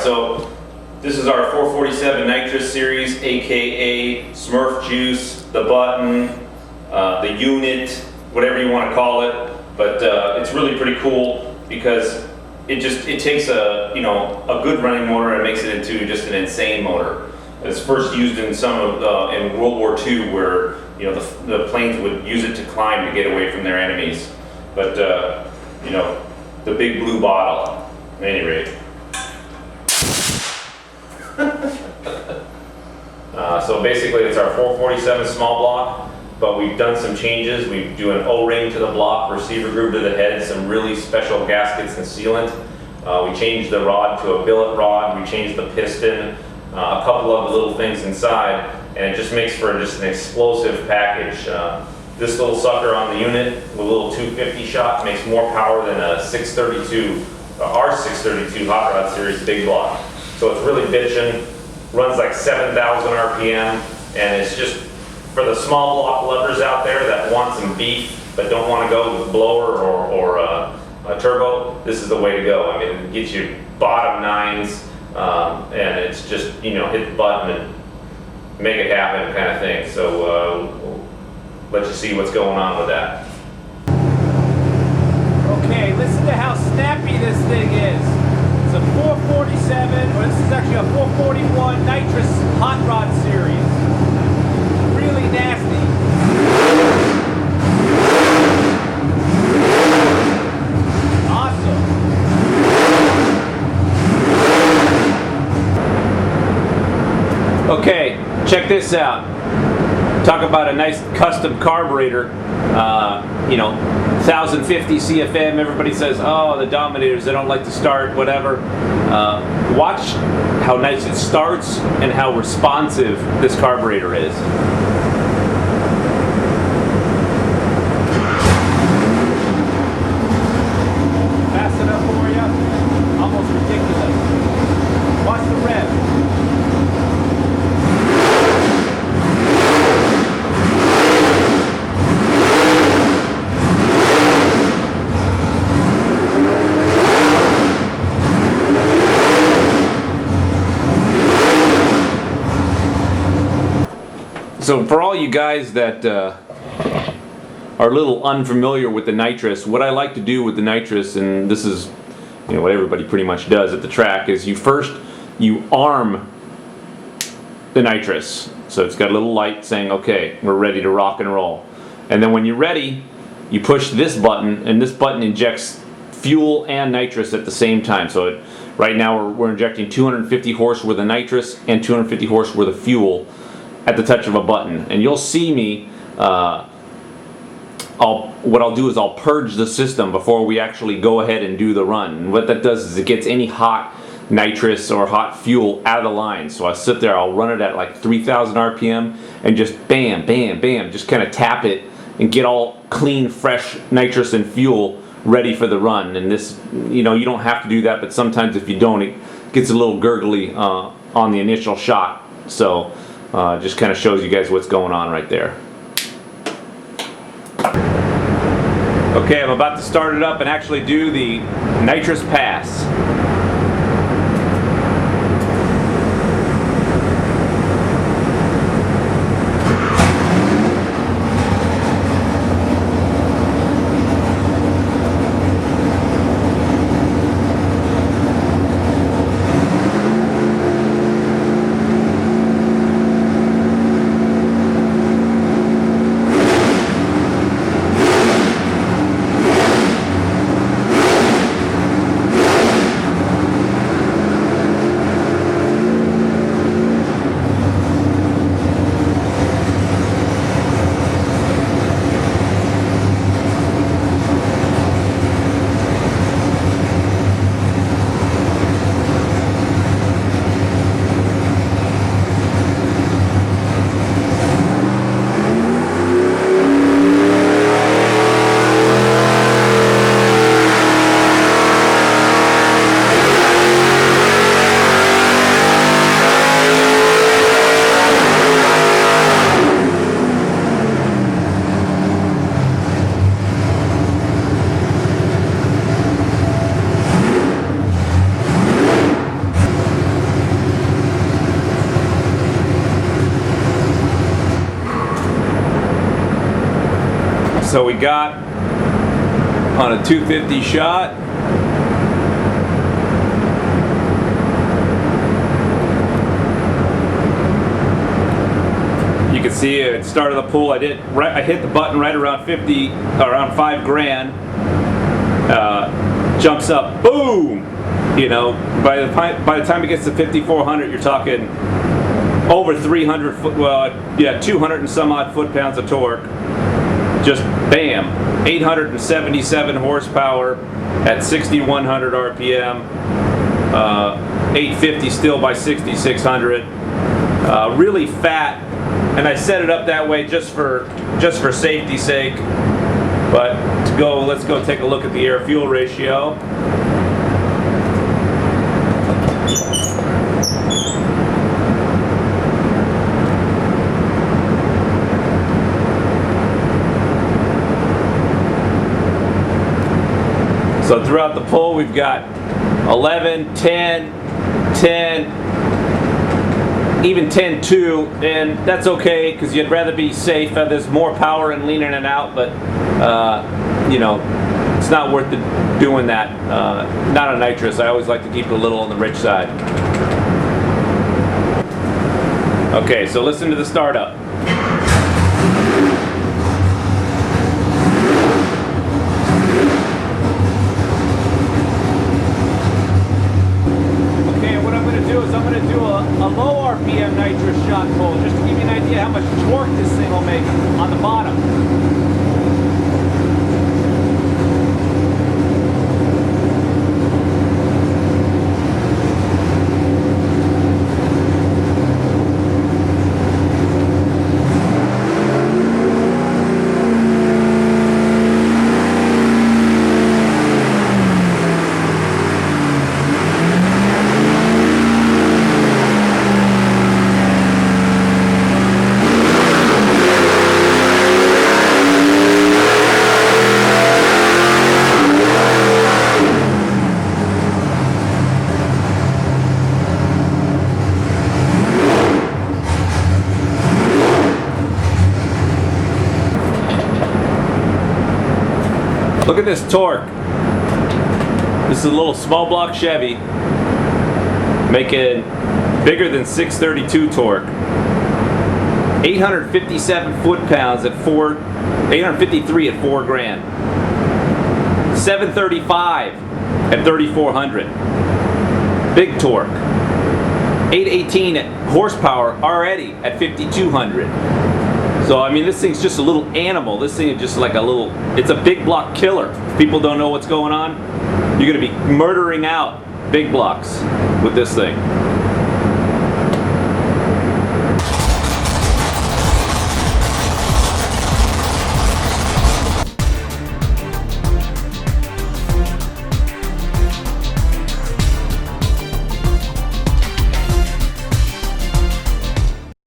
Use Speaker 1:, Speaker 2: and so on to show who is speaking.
Speaker 1: So this is our 447 Nitrous series, aka Smurf Juice, the button, the unit, whatever you want to call it. But it's really pretty cool because it takes a good running motor and makes it into just an insane motor. It's first used in in World War II, where the planes would use it to climb to get away from their enemies. But the big blue bottle. At any rate. So basically, it's our 447 small block, but we've done some changes. We do an O-ring to the block, receiver groove to the head, some really special gaskets and sealant. We changed the rod to a billet rod. We changed the piston, a couple of little things inside, and it just makes for just an explosive package. This little sucker on the unit with a little 250 shot makes more power than a 632, our 632 Hot Rod Series big block. So it's really bitchin', runs like 7,000 RPM, and it's just for the small block lovers out there that want some beef but don't want to go with blower or a turbo. This is the way to go. I mean, it gets you bottom nines, and it's just hit the button and make it happen kind of thing. So we'll let you see what's going on with that.
Speaker 2: Okay, listen to how snappy this thing is. It's a 447, or this is actually a 441 Nitrous Hot Rod Series. Really nasty. Awesome. Okay, check this out. Talk about a nice custom carburetor. 1050 CFM. Everybody says, oh, the Dominators, they don't like to start, whatever. Watch how nice it starts and how responsive this carburetor is. Fast enough for you? Almost ridiculous. Watch the rev. So for all you guys that are a little unfamiliar with the Nitrous, what I like to do with the Nitrous, and this is what everybody pretty much does at the track, is you arm the Nitrous. So it's got a little light saying, okay, we're ready to rock and roll. And then when you're ready, you push this button, and this button injects fuel and nitrous at the same time. So right now we're injecting 250 horse worth of nitrous and 250 horse worth of fuel at the touch of a button. And you'll see me, what I'll do is I'll purge the system before we actually go ahead and do the run. And what that does is it gets any hot nitrous or hot fuel out of the line. So I sit there, I'll run it at like 3,000 RPM and just bam, bam, bam, just kind of tap it and get all clean, fresh nitrous and fuel ready for the run. And this, you don't have to do that, but sometimes if you don't, it gets a little gurgly on the initial shot. So just kind of shows you guys what's going on right there. Okay, I'm about to start it up and actually do the nitrous pass. So we got on a 250 shot. You can see it started the pull. I hit the button right around 50, around 5 grand. Jumps up, boom! You know, by the time it gets to 5,400, you're talking over 300 foot. Well, yeah, 200 and some odd foot-pounds of torque. Just bam, 877 horsepower at 6,100 RPM. 850 still by 6,600. Really fat. And I set it up that way just for safety's sake. But let's go take a look at the air-fuel ratio. So throughout the pull, we've got 11, 10, 10, even 10.2, and that's okay because you'd rather be safe. There's more power in leaning it out, but you know, it's not worth doing that. Not a nitrous. I always like to keep it a little on the rich side. Okay, so listen to the startup. I'm going to do a low RPM nitrous shot pull just to give you an idea how much torque this thing will make on the bottom. Look at this torque. This is a little small block Chevy making bigger than 632 torque. 857 foot-pounds at 853 at 4 grand. 735 at 3,400. Big torque. 818 at horsepower already at 5,200. So, I mean, this thing's just a little animal. This thing is just like it's a big block killer. If people don't know what's going on, you're going to be murdering out big blocks with this thing.